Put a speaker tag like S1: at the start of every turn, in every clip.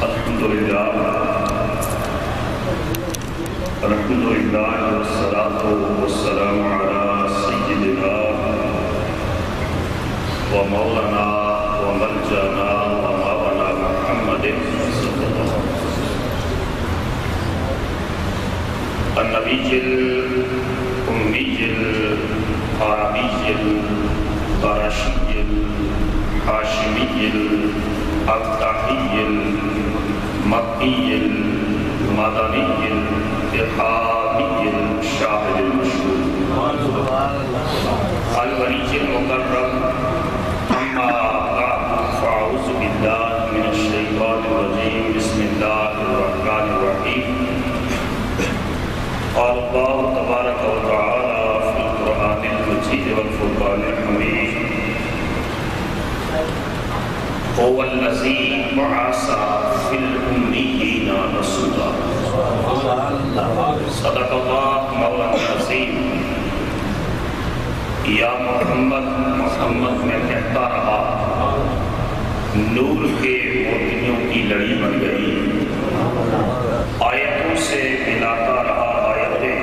S1: الحمدللہ والصلاة والسلام علی سیدنا و مولانا و ملجانا و مولانا محمد صلی اللہ علیہ وسلم النبی الامی العربی القرشی الحاشمی الابتحی المکی المدنی الحامی الشاہد المشہور الولی المکرم اما بعد فاعوذ باللہ من الشیطان الرجیم بسم اللہ الرحمن الرحیم قال اللہ تبارک و تعالی فی القرآن المجید والفرقان الحمید هو الذی بعث فی الأمیین رسولا صدق اللہ مولانا العظیم۔ یا محمد میں کہتا رہا، نور کے موتیوں کی لڑی بن گئی، آیتوں سے ملاتا رہا آیتیں،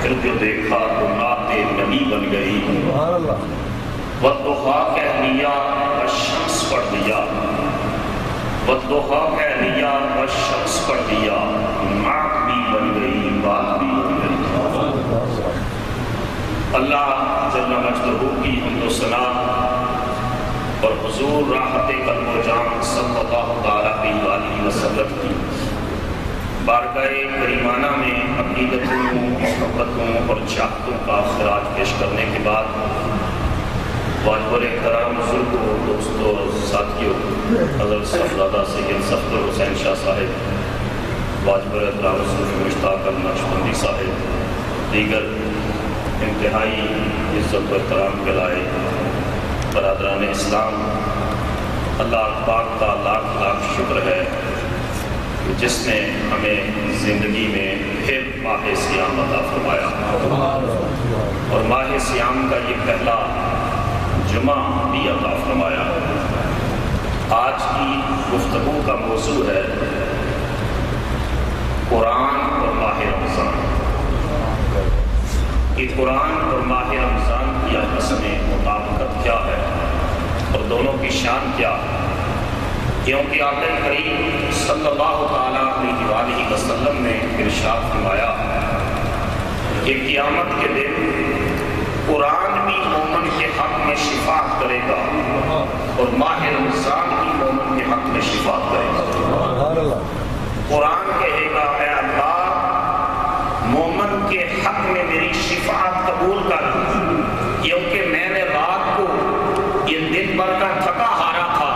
S1: پھر جو دیکھا تو نعت نبی بن گئی، والضحیٰ کہہ لیا والشمس پڑھ دیا، والضحیٰ کہہ لیا والشمس پڑھ دیا، نعت بھی بن گئی، بات بھی بن گئی۔ اللہ جل مجدہ کی حمد و ثنا اور حضور راحت قلب و جان صلی اللہ علیہ وسلم کی بارگاہ کریمانہ میں عقیدتوں، محبتوں اور چاہتوں کا خراج پیش کرنے کے بعد واجب الاحترام بزرگوں، دوستوں اور ساتھیوں، حضرت صاحبزادہ سید صفدر حسین شاہ صاحب، واجب الاحترام صوفی مشتاق النقشبندی صاحب، دیگر انتہائی عزت و احترام کے لائق برادران اسلام، اللہ پاک کا لاکھ لاکھ شکر ہے جس نے ہمیں زندگی میں پھر ماہ سیام عطا فرمایا، اور ماہ سیام کا یہ پہلا جمعہ بھی عطا فرمایا۔ آج کی گفتگو کا موضوع ہے قرآن اور ماہ رمضان۔ کہ قرآن اور ماہ رمضان کی آپس میں مطابقت کیا ہے اور دونوں کی شان کیا ہے، کیونکہ آقا کریم صلی اللہ تعالیٰ علیہ وآلہ وسلم نے ارشاد فرمایا کہ قیامت کے دن قرآن بھی مومن کے حق میں شفاعت کرے گا اور ماہ رمضان بھی مومن کے حق میں شفاعت کرے گا۔ قرآن کہے گا، اے اللہ مومن کے حق میں میری شفاعت قبول کر، کیونکہ میں نے رات کو یہ دن بھر کا تھکا ہارا تھا،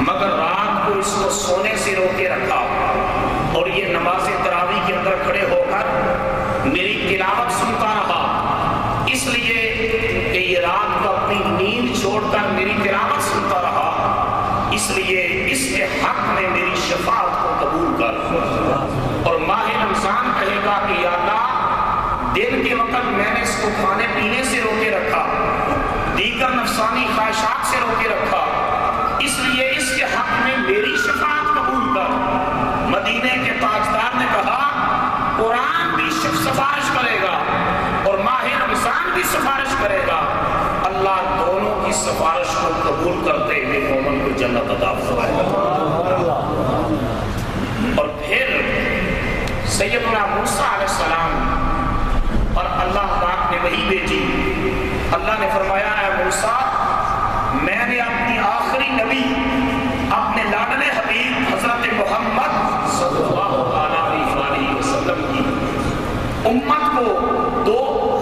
S1: مگر رات کو اس کو سونے سے روکے رکھا، اور یہ نماز تراویح کے اندر کھڑے ہو کر میری تلاوت سنتا رہا، اس لیے کہ یہ رات کو اپنی نیند چھوڑ کر میری تلاوت سنتا رہا، اس لیے اس کے حق میں میری شفاعت کو قبول کر۔ اور ماہ رمضان کہے گا کہ یا اللہ دن کے وقت میں نے اس کو کھانے پینے سے روکے رکھا، دیگر نفسانی خواہشات سے روکے رکھا، اس لیے اس کے حق میں میری شفاعت قبول کر۔ مدینے کے تاجدار نے کہا قرآن بھی سفارش کرے گا اور ماہ رمضان بھی سفارش کرے گا، اللہ دونوں کی سفارش کو قبول کرتے ہوئے مومن کو جنت عطا فرمائے گا۔ اور پھر سیدنا موسیٰ علیہ السلام اور اللہ پاک نے وحی بھیجی، اللہ نے فرمایا اے موسیٰ میں نے اپنی آخری نبی اپنے لاڈلے حبیب حضرت محمد صلی اللہ علیہ وسلم کی امت کو دو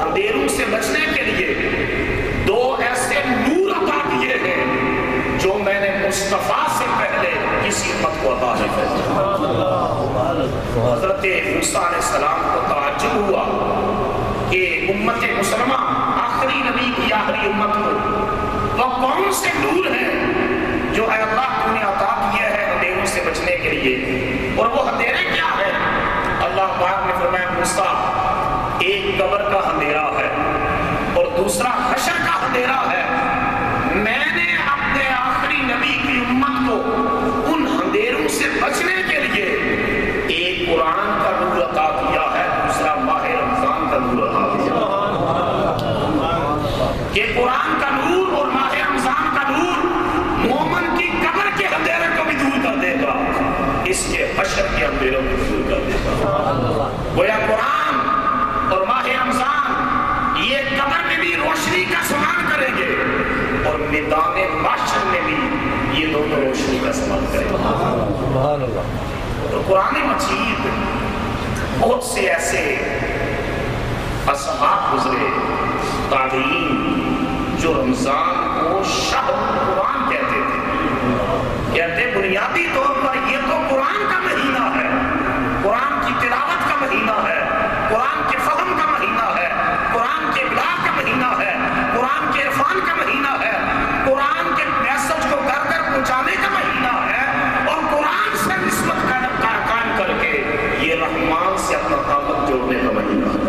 S1: اندھیروں سے بچنے کے لیے دو ایسے نور عطا کیے ہیں جو میں نے مصطفیٰ سے پہلے کسی امت کو عطا نہیں کیا۔ حضرت موسیٰ علیہ السلام کو تعجب ہوا کہ امت مسلمہ آخری نبی کی آخری امت کو وہ کون سے نور ہیں جو اے اللہ تو نے عطا کیا ہے اندھیروں سے بچنے کے لیے، اور وہ اندھیرے کیا ہے؟ اللہ پاک نے فرمایا موسیٰ ایک قبر کا اندھیرا ہے اور دوسرا حشر کا اندھیرا ہے، میں نے اپنے آخری نبی کی امت کو ان اندھیروں اندھیروں کو دور کر دیتا. گویا قرآن اور ماہ رمضان یہ قبر میں بھی روشنی کا سامان کریں گے اور میدان محشر میں بھی یہ دونوں روشنی کا سامان کریں گے. سبحان اللہ. تو قرآن مجید بہت سے ایسے اصحاب گزرے تابعین جو رمضان کو شہر قرآن کہتے تھے. کہتے بنیادی طور پر یہ تو قرآن کا مہینہ ہے, قرآن کی تلاوت کا مہینہ ہے, قرآن کے فہم کا مہینہ ہے, قرآن کے ابلاغ کا مہینہ ہے, قرآن کے عرفان کا مہینہ ہے, قرآن کے میسج کو گھر گھر پہنچانے کا مہینہ ہے, اور قرآن سے نسبت قائم کر کے یہ رحمان سے اپنا تعلق جوڑنے کا مہینہ ہے.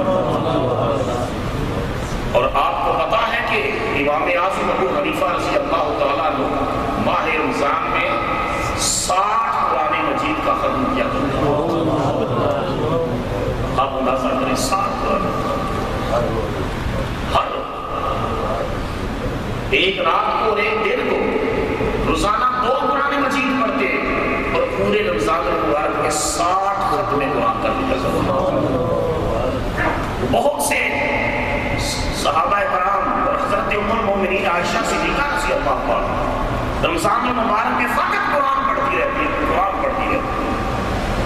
S1: اور آپ کو پتا ہے کہ امام اعظم ابو حنیفہ رضی اللہ تعالیٰ عنہ ماہ رمضان میں 60 قرآن مجید کا ختم کیا کرتے ہیں. آپ اندازہ کریں 60 قرآن ہر ایک رات کو اور ایک دن کو روزانہ 2 قرآن مجید پڑھتے اور پورے رمضان المبارک میں 60 ختم قرآن کر دیا کرتے. بہت سے صحابہ کرام اور حضرت ام المومنین عائشہ صدیقہ رضی اللہ عنہا رمضان المبارک میں فقط قرآن پڑھتی رہتی ہے, قرآن پڑھتی ہے,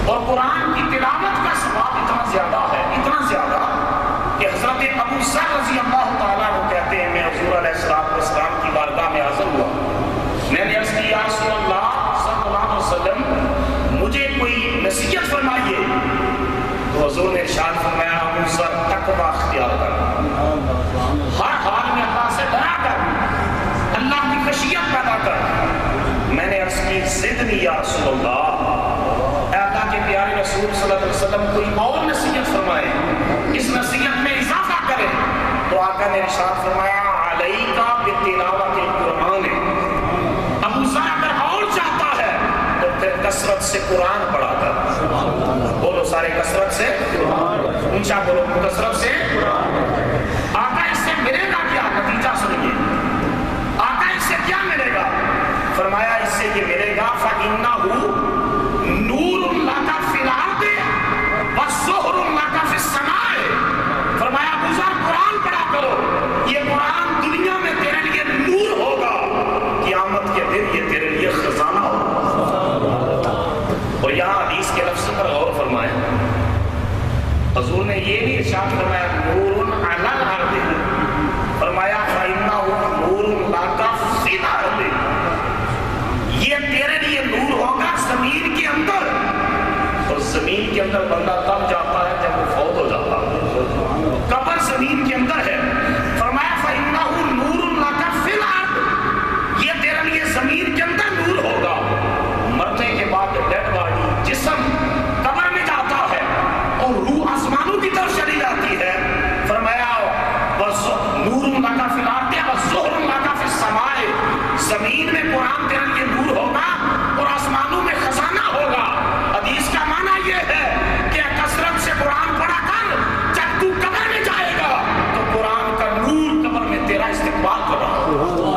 S1: اور قرآن کی تلاوت کا ثواب اتنا زیادہ ہے, اتنا زیادہ کہ حضرت ابو ذر رضی اللہ تعالیٰ عنہ کہتے ہیں میں حضور علیہ السلام کی بارگاہ میں حاضر ہوا. میں نے عرض کی یا رسول اللہ صلی اللہ علیہ وسلم مجھے کوئی نصیحت فرمائیے. تو حضور نے ارشاد فرمایا ابو ذر تقوی اختیار کر, ہر حال میں اللہ سے ڈرا کر, اللہ کی خشیت پیدا کر. میں نے عرض کی زدنی یا رسول اللہ, اے اللہ کے پیارے رسول صلی اللہ علیہ وسلم کوئی اور نصیحت فرمائے, اس نصیحت میں اضافہ کرے. تو آقا نے ارشاد فرمایا علیکا بتلاوت القرآن. ابو ذر اگر اور چاہتا ہے تو پھر کثرت سے قرآن پڑھا کر. بولو سارے کثرت سے, اونچا بولو کثرت سے. آقا اس سے ملے گا کیا, نتیجہ سنیے. آقا اس سے کیا ملے گا؟ فرمایا اس سے یہ ملے گا فَإِنَّهُ نُورٌ لَكَ فِي الْأَرْضِ وَالظُّهْرٌ لَكَ فِي السَّمَاءِ. فرمایا ابو ذر قرآن پڑھا کرو, یہ قرآن دنیا میں تیرے لیے نور ہوگا, قیامت کے دن یہ تیرے لیے خزانہ ہوگا. اور یہاں حدیث کے لفظ پر غور فرمائیں. حضور نے یہ نہیں ارشاد فرمایا نور علی الارض, فرمایا فإنہ نور لک فی الارض. یہ تیرے لیے نور ہوگا زمین کے اندر, اور زمین کے اندر بندہ تب جاتا ہے جب وہ فوت ہو جاتا ہے. قبر زمین کے اندر ہے. فرمایا فإنہ نور لک فی الارض, یہ تیرے لیے زمین کے اندر نور ہوگا. مرنے کے بعد ڈیڈ باڈی جسم قبر میں جاتا ہے اور روح آسمانوں کی طرف چلی جاتی ہے. فرمایا نور لکا فی الارض والظہر لکا فی السماء. زمین میں قرآن تیرے لیے نور ہوگا اور آسمانوں میں خزانہ ہوگا. حدیث کا معنی یہ ہے کہ کثرت سے قرآن پڑھا کر, جب تو قبر میں جائے گا تو قرآن کا نور قبر میں تیرا استقبال کر رہا ہوگا,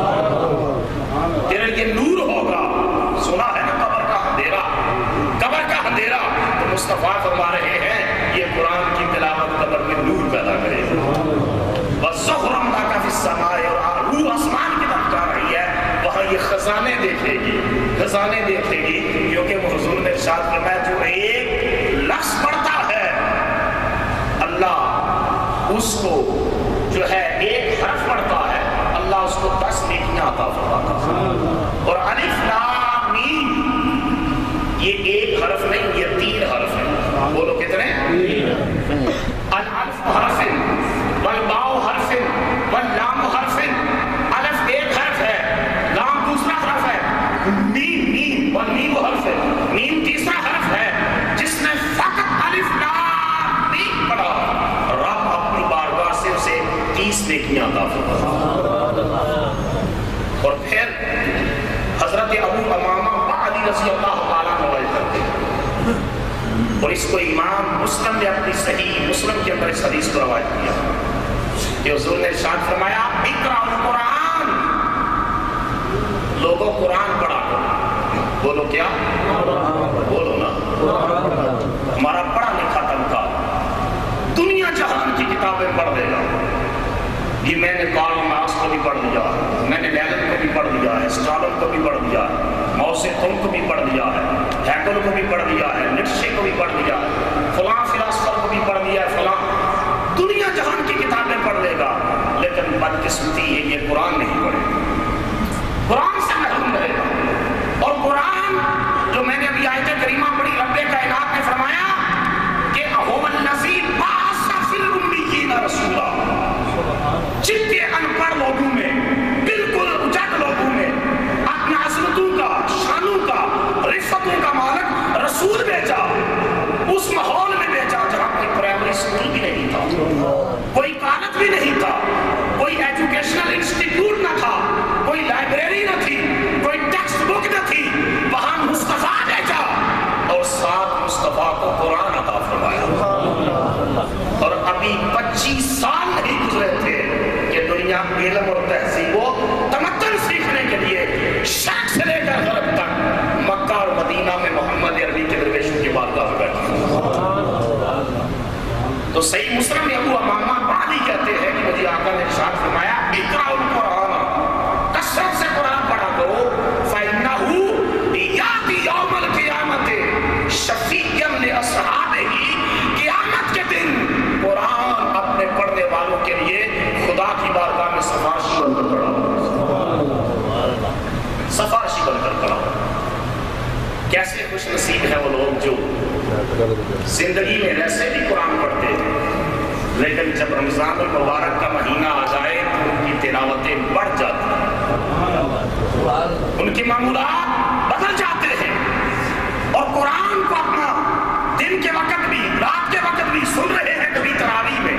S1: تیرے لیے نور ہوگا. سنا ہے نا قبر کا اندھیرا, قبر کا اندھیرا. تو مصطفیٰ فرما رہے ہیں یہ قرآن کی تلاوت قبر میں نور پیدا کرے گا. وَالظُّهْرُ لَكَ فِي السَّمَاءِ, اور روح آسمان کی طرف جا رہی ہے, وہاں یہ خزانے دیکھے گی, خزانے دیکھے گی. کیونکہ حضور نے ارشاد فرمایا جو ایک لفظ پڑھتا ہے اللہ اس کو جو ہے ایک حرف پڑھتا ہے اللہ اس کو 10 نیکیاں عطا فرماتا ہے. اور الف لام میم یہ ایک حرف نہیں, یہ 3 حرف ہیں. بولو کتنے؟ الف حرف والباء حرف واللام حرف. الف ایک حرف ہے, لام دوسرا حرف ہے, میم والمیم حرف ہے, میم تیسرا حرف ہے. جس نے فقط الف لام میم پڑھا رب اپنی بارگاہ سے اسے 30 نیکیاں عطا فرماتا. اور پھر حضرت ابو امامہ بعدی رضی اللہ تعالیٰ عنہ کرتے ہیں, اور اس کو امام مسلم نے اپنی صحیح مسلم کے اندر اس حدیث کو روایت کیا کہ حضور نے ارشاد فرمایا اقرأ القرآن, لوگوں قرآن پڑھا کرو. بولو کیا؟ بولو نا. ہمارا پڑھا لکھا طبقہ دنیا جہان کی کتابیں پڑھ لے گا. یہ میں نے کارل مارکس کو بھی پڑھ لیا ہے, میں نے لینن کو بھی پڑھ لیا ہے, اسٹالن کو بھی پڑھ لیا ہے, ماؤ سے تونگ کو بھی پڑھ لیا ہے, ہیگل کو بھی پڑھ لیا ہے, نیٹشے کو بھی پڑھ لیا ہے, فلاں فلاسفر کو بھی پڑھ لیا ہے, فلاں دنیا جہان کی کتابیں پڑھ لے گا, لیکن بدقسمتی ہے یہ قرآن نہیں پڑھے گا, قرآن سے محروم رہے گا. اور قرآن جو میں نے ابھی آیت کریمہ پڑھی, رب کائنات نے فرمایا کہ هو الذی بعث فی الامیین رسولا, جتنے ان پڑھ لوگوں میں, بالکل اجڑ لوگوں میں اپنے عظمتوں کا, شانوں کا, رفتوں کا مالک رسول بھیجا. اس ماحول میں بھیجا جہاں کوئی پرائمری اسکول بھی نہیں تھا, کوئی کالج بھی نہیں تھا, کوئی ایجوکیشنل انسٹیٹیوٹ نہ تھا, کوئی لائبریری نہ تھی, کوئی ٹیکسٹ بک نہ تھی. وہاں مصطفیٰ بھیجا اور ساتھ مصطفیٰ کو قرآن عطا فرمایا. اور ابھی 25 سال نہیں گزرے تھے کہ دنیا علم اور تہذیب و تمدن سیکھنے کے لیے شرق سے لے کر غرب تک مکہ اور مدینہ میں محمد عربی کے درویشوں کی بارگاہ میں بیٹھے. تو صحیح مسلم میں ابو امامہ بعدی کہتے ہیں کہ مجھے آقا نے ارشاد فرمایا اقرأ القرآن, کثرت سے قرآن پڑھا کرو, فإنہ یأتی یوم القیامۃ شفیعا لأصحابہ, قیامت کے دن قرآن اپنے پڑھنے والوں کے لیے خدا کی بارگاہ میں سفارشی بن کر کھڑا ہو, سفارشی بن کر کھڑا ہو. کیسے خوش نصیب ہیں وہ لوگ جو زندگی میں ویسے بھی قرآن پڑھتے ہیں, لیکن جب رمضان المبارک کا مہینہ آ جائے تو ان کی تلاوتیں بڑھ جاتی ہیں, ان کے معمولات بدل جاتے ہیں, اور قرآن کو اپنا دن کے وقت بھی, رات کے وقت بھی سن رہے ہیں. کبھی تراویح میں,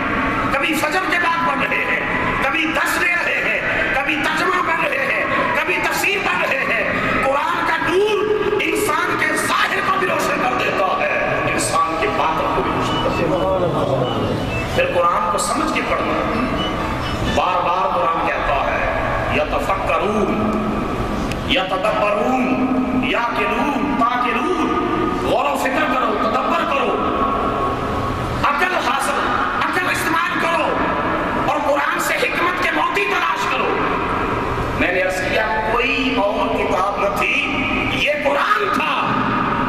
S1: کبھی فجر کے بعد پڑھ رہے ہیں, کبھی درس دے رہے ہیں, کبھی ترجمہ پڑھ رہے ہیں, کبھی تفسیر پڑھ رہے ہیں. قرآن کا نور انسان کے ظاہر کو بھی روشن کر دیتا ہے, انسان کے باطن کو بھی روشن کر دیتا ہے. پھر قرآن کو سمجھ کے پڑھنا. بار بار قرآن کہتا ہے یتفکرون, یتدبرون, یاقلون, تاقلون, غور و فکر کرو, تدبر کرو, عقل حاصل, عقل استعمال کرو, اور قرآن سے حکمت کے موتی تلاش کرو. میں نے عرض کیا کوئی اور کتاب نہ تھی, یہ قرآن تھا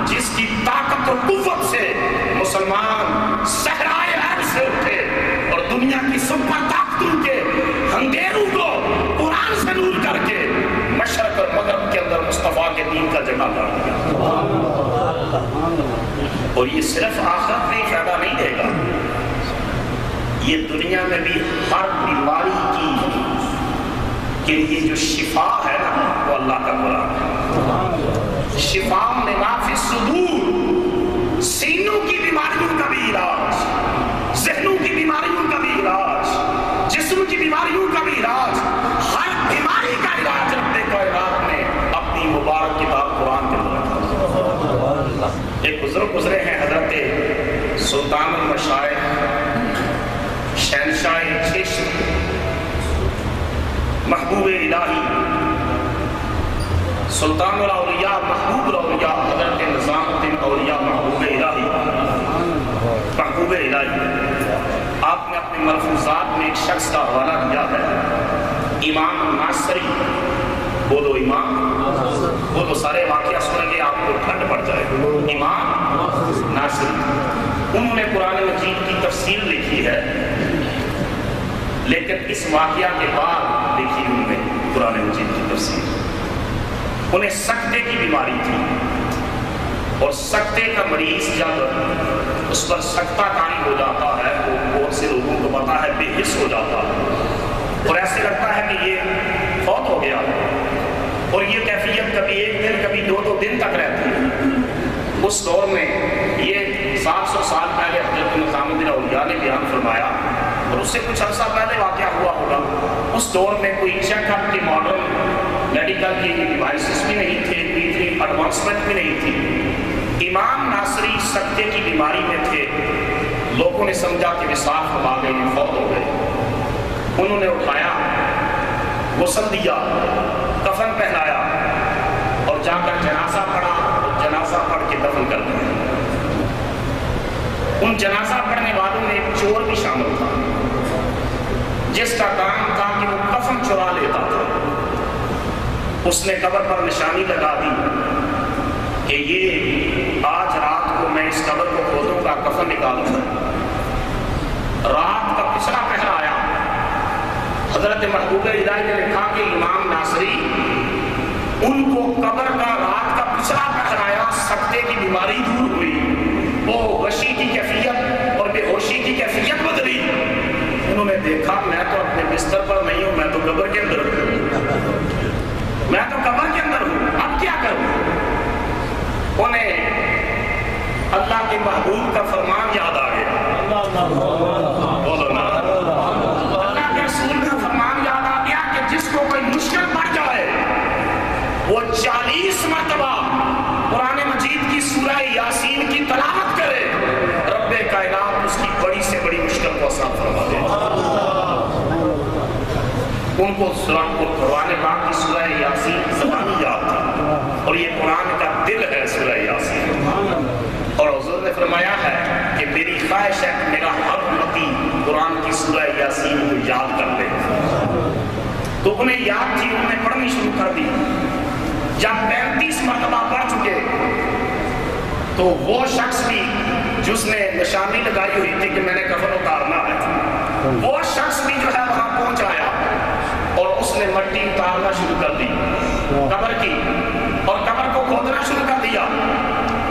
S1: جس کی طاقت اور قوت سے مسلمان صحرائے عرب سے اٹھے اور دنیا کی سپر طاقتوں کے اندھیروں کو قرآن سے نور کر کے مشرق اور مغرب کے اندر مصطفیٰ کے دین کا جگہ کر دیا. اور یہ صرف آخرت میں فائدہ نہیں دے گا, یہ دنیا میں بھی ہر بیماری کی کے لیے جو شفا ہے نا وہ اللہ کا قرآن ہے. شفا لما فی الصدور, سینوں کی بیماریوں کا بھی علاج, ذہنوں کی بیماریوں کا بھی علاج, جسم کی بیماریوں کا بھی علاج, ہر بیماری کا علاج رب کائنات نے اپنی مبارک کتاب قرآن کے اندر رکھا. ایک بزرگ گزرے ہیں حضرت سلطان المشائخ شہنشاہ چشت محبوب الہی, سلطان الاولیاء محبوب الاولیاء, حضرت نظام الدین اولیاء محبوب الہی, محبوب الہی. آپ نے اپنے ملفوظات میں ایک شخص کا حوالہ دیا ہے, امام ناصری. بولو امام, بولو, سارے واقعہ سنیں گے آپ کو ٹھنڈ پڑ جائے. امام ناصری, انہوں نے قرآن مجید کی تفسیر لکھی ہے, لیکن اس واقعہ کے بعد لکھی انہوں نے قرآن مجید کی تفسیر. انہیں سکتے کی بیماری تھی, اور سکتے کا مریض جب اس پر سکتہ کاری ہو جاتا ہے تو بہت سے لوگوں کو پتا ہے بے حس ہو جاتا ہے, اور ایسے لگتا ہے کہ یہ فوت ہو گیا, اور یہ کیفیت کبھی ایک دن کبھی دو دن تک رہتی ہے. اس دور میں یہ 700 سال پہلے حضرت نظام الدین اولیاء نے بیان فرمایا, اور اس سے کچھ عرصہ پہلے واقعہ ہوا ہوگا. اس دور میں کوئی چیک اپ کی ماڈرن میڈیکل کی ڈیوائسز بھی نہیں تھے, کوئی اتنی ایڈوانسمنٹ بھی نہیں تھی. امام ناصری سکتے کی بیماری میں تھے, لوگوں نے سمجھا کہ وصال فرما گئے, فوت ہو گئے. انہوں نے اٹھایا, غسل دیا, کفن پہنایا, اور جا کر جنازہ پڑھا, جنازہ پڑھ کے دفن کر دیا. ان جنازہ پڑھنے والوں میں ایک چور بھی شامل تھا جس کا کام تھا کہ وہ کفن چرا لیتا تھا۔ اس نے قبر پر نشانی لگا دی کہ یہ آج رات کو میں اس قبر کو کھودوں گا، کفن نکالوں گا۔ رات کا پچھلا پہر آیا، حضرت محبوب الہی نے لکھا کہ امام ناصری ان کو قبر کا رات کا پچھلا پہر آیا، سکتے کی بیماری دور ہوئی، وہ غشی کی کیفیت اور بے ہوشی کی کیفیت بدلی۔ انہوں نے دیکھا میں تو اپنے بستر پر نہیں ہوں، میں تو قبر کے اندر ہوں، میں تو قبر کے اندر ہوں، اب کیا کروں؟ انہیں اللہ کے محبوب کا فرمان یاد آ گیا، بولو نا، اللہ کے رسول کا فرمان یاد آ گیا کہ جس کو کوئی مشکل پڑ جائے وہ 40 مرتبہ قرآن مجید کی سورہ یاسین کی تلاوت کرے، رب کائنات اس کی بڑی سے بڑی مشکل کو آسان فرما دے۔ ان کو قرآن پاک کی سورہ یاسین زبانی یاد تھی، اور یہ قرآن کا دل ہے سورہ یاسین، اور حضور نے فرمایا ہے کہ میری خواہش ہے کہ میرا ہر امتی قرآن کی سورہ یاسین کو یاد کر لے۔ تو انہیں یاد تھی، انہوں نے پڑھنی شروع کر دی۔ جب 35 مرتبہ پڑھ چکے تو وہ شخص بھی جس نے نشانی لگائی ہوئی تھی کہ میں نے کفن اتارنا ہے، وہ شخص بھی جو ہے وہاں پہنچ آیا اور اس نے مٹی اتارنا شروع کر دی قبر کی، اور قبر کو کھودنا شروع کر دیا۔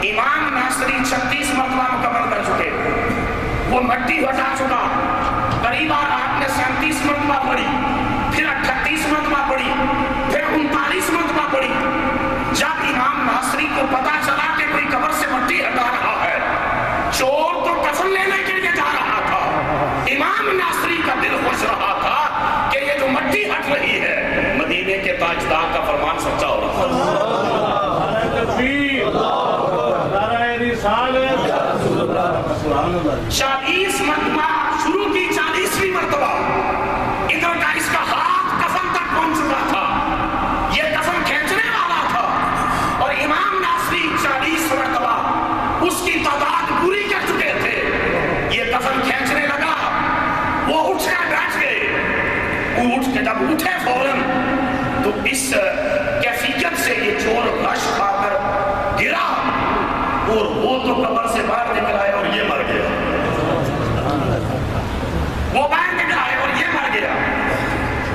S1: امام ناصری 36 مرتبہ مکمل کر چکے، وہ مٹی ہٹا چکا، قریب آپ نے 37 مرتبہ پڑھی، پھر 38 مرتبہ پڑھی، پھر 39 مرتبہ پڑھی۔ جب امام ناصری کو پتا چلا کہ کوئی قبر سے مٹی ہٹا رہا ہے، چور تو کفن لینے کے لیے جا رہا تھا، امام ناصری کا دل خوش رہا تھا کہ یہ جو مٹی ہٹ رہی ہے مدینے کے تاجدار کا فرمان سچا ہو رہا تھا۔ 40 مرتبہ شروع کی، 40ویں مرتبہ ادھر کا اس کا ہاتھ کفن تک پہنچ چکا تھا، یہ کفن کھینچنے والا تھا، اور امام ناصری 40 مرتبہ اس کی تعداد پوری کر چکے تھے۔ یہ کفن کھینچنے لگا، وہ اٹھ کر بیٹھ گئے، وہ اٹھ کے جب اٹھے فوراً تو اس کیفیت سے یہ چور غش کھا کر گرا، اور وہ تو قبر سے باہر نکل آئے اور یہ مر گیا، وہ باہر نکل آئے اور یہ مر گیا،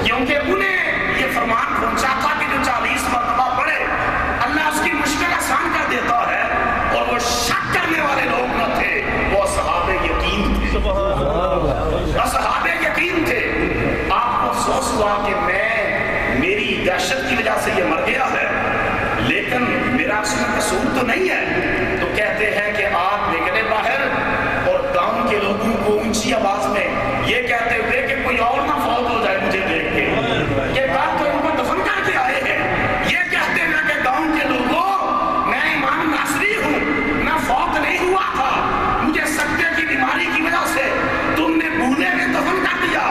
S1: کیونکہ انہیں یہ فرمان پہنچا تھا کہ جو 40 مرتبہ پڑھے اللہ اس کی مشکل آسان کر دیتا ہے، اور وہ شک کرنے والے لوگ نہ تھے، وہ اصحاب یقین تھے، اصحاب یقین تھے۔ آپ کو افسوس ہوا کہ میری دہشت کی وجہ سے یہ مر گیا ہے، لیکن میرا اس میں قصور تو نہیں ہے، تو کہتے ہیں کہ آپ نکلے باہر اور گاؤں کے لوگوں کو اونچی آواز میں یہ کہتے ہوئے کہ کوئی اور نہ فوت ہو جائے مجھے دیکھ کے، یہ بات تو ان کو دفن کر کے آئے ہیں، یہ کہتے ہیں کہ گاؤں کے لوگوں میں امام ناصری ہوں، میں فوت نہیں ہوا تھا، مجھے سکتے کی بیماری کی وجہ سے تم نے بھولے میں دفن کر دیا،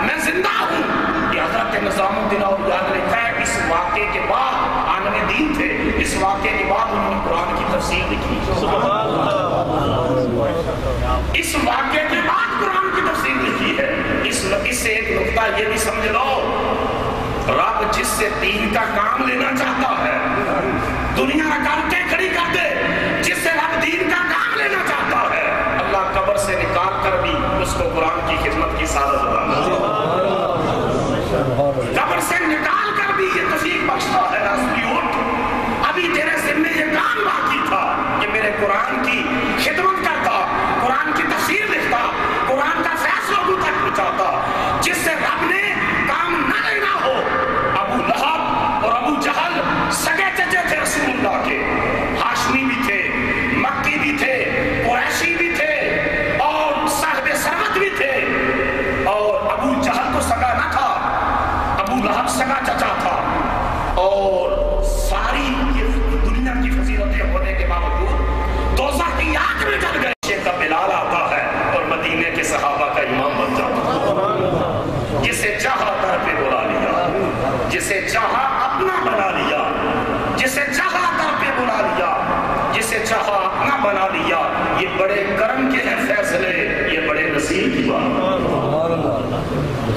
S1: میں زندہ ہوں۔ یہ حضرت نظام الدین اولیاء نے لکھا ہے، اس واقعے کے بعد عالم دین تھے، اس واقعے کے بعد انہوں نے قرآن کی تفسیر لکھی، اس واقعے کے بعد قرآن کی تفسیر لکھی ہے۔ اس سے ایک نقطہ یہ بھی سمجھ لو، رب جس سے دین کا کام لینا چاہتا ہے دنیا رکاوٹیں کھڑی کر دے، جس سے رب دین کا کام لینا چاہتا ہے اللہ قبر سے نکال کر بھی اس کو قرآن کی خدمت کی سعادت عطا کرتا ہے، قبر سے نکال کر بھی یہ توفیق بخشتا ہے، رسولی اٹھ، ابھی تیرے ذمہ یہ کام باقی تھا کہ میرے قرآن کی خدمت کرتا، قرآن کی تفسیر لکھتا، قرآن کا فیصلہ لوگوں تک پہنچاتا، جس سے رب نے کام نہ لینا ہو۔ ابو لہب اور ابو جہل سگے چچے تھے رسول اللہ کے، ہاشمی بھی تھے، مکی بھی تھے، قریشی بھی تھے، اور صاحب ثروت بھی تھے، اور ابو جہل تو سگا نہ تھا، ابو لہب سگا چچا تھا، اور ساری دنیا کی فضیلتیں ہونے کے باوجود دوزخ کی آگ میں جل گئے۔ کا بلال آتا ہے اور مدینے کے صحابہ کا امام بن جاتا ہے، جسے چاہا در پہ بلا لیا، جسے چاہا اپنا بنا لیا، جسے چاہا در پہ بلا لیا، جسے چاہا اپنا بنا لیا۔ یہ بڑے کرم کے ہیں فیصلے، یہ بڑے نصیب کی بات۔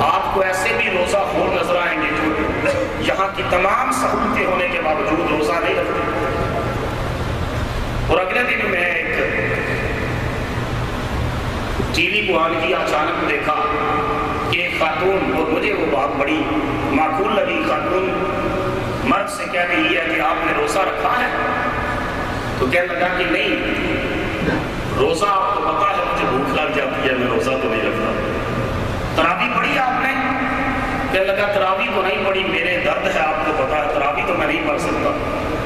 S1: آپ کو ایسے بھی روزہ خور نظر آئیں گے جو یہاں کی تمام سہولتیں ہونے کے باوجود روزہ نہیں رکھتے۔ اور اگلے دن میں ایک ٹی وی کو آن کیا، اچانک دیکھا کہ ایک خاتون، اور مجھے وہ بات بڑی معقول لگی، خاتون مرد سے کہہ رہی ہے کہ آپ نے روزہ رکھا ہے؟ تو کہنے لگا کہ نہیں، روزہ آپ کو پتا ہے مجھے بھوک لگ جاتی ہے، میں روزہ تو نہیں رکھتا۔ تراویح پڑھی آپ نے؟ کہنے لگا تراویح تو نہیں پڑھی، میرے درد ہے آپ کو پتا ہے، تراویح تو میں نہیں پڑھ سکتا۔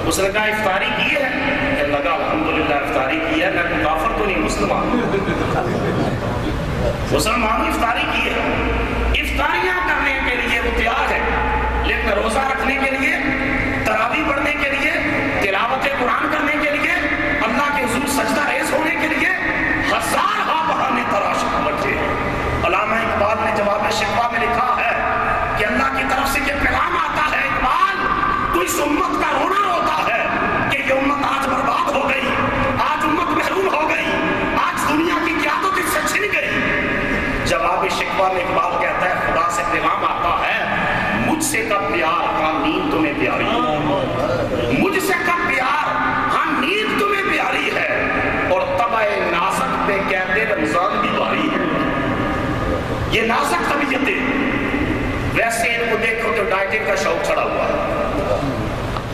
S1: اس نے کہا افطاری کی ہے؟ کہنے لگا الحمدللہ افطاری کی ہے، میں کافر تو نہیں، مسلمان افطاری کی ہے۔ افطاریاں کرنے کے لیے وہ تیار ہے، لیکن روزہ رکھنے کے لیے، تراویح پڑھنے کے لیے، تلاوت قرآن کرنے کے لیے، اللہ کے حضور سجدہ ریز ہونے کے لیے ہزارہ بہانے تراش بیٹھے ہیں۔ علامہ اقبال نے جواب شفا میں لکھا ہے کہ اللہ کی طرف سے یہ پیغام آتا ہے، اقبال تو اس امت کا رونا روتا ہے کہ یہ امت آج برباد ہو گئی، آج امت محروم ہو گئی، آج دنیا کی قیادت اس سے چھن گئی۔ جواب شکوہ میں اقبال کہتا ہے خدا سے پیغام آتا ہے، مجھ سے کب پیار ہاں نیند تمہیں پیاری ہے، مجھ سے کب پیار ہاں نیند تمہیں پیاری ہے، اور طبع نازک پہ کہتے رمضان بھی باری ہے۔ یہ نازک طبیعتیں، ویسے ان کو دیکھو تو ڈائٹنگ کا شوق چڑھا ہوا ہے۔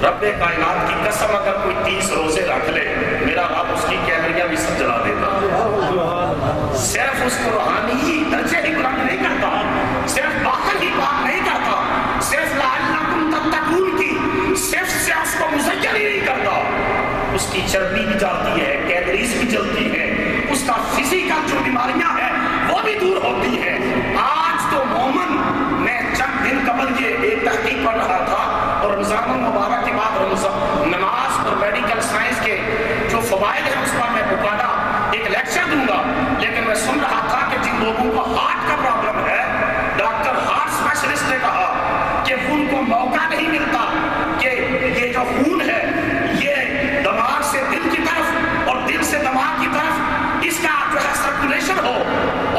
S1: رب کائنات کی قسم اگر کوئی 30 روزے رکھ لے، میرا رب اس کی کیلریاں بھی سب جلا دیتا۔ صرف اس کو روحانی درجے ہی بلند نہیں کرتا، صرف باطن ہی پاک نہیں کرتا، صرف لعلکم تتقون کی صرف سے اس کو مزین ہی نہیں کرتا، اس کی چربی بھی جاتی ہے، کیلریز بھی جلتی ہے، اس کا فزیکل جو بیماریاں ہیں وہ بھی دور ہوتی ہیں۔ آج تو مومن، میں چند دن قبل یہ ایک تحقیق پڑھ رہا تھا، اور رمضان المبارک کے بعد نماز اور میڈیکل سائنس کے جو فوائد ہیں اس پر میں باقاعدہ ایک لیکچر دوں گا، لیکن میں سن رہا تھا کہ جن لوگوں کو ہارٹ کا پرابلم ہے، ڈاکٹر ہارٹ اسپیشلسٹ نے کہا کہ ان کو موقع نہیں ملتا کہ یہ جو خون ہے یہ دماغ سے دل کی طرف اور دل سے دماغ کی طرف اس کا جو ہے سرکولیشن ہو،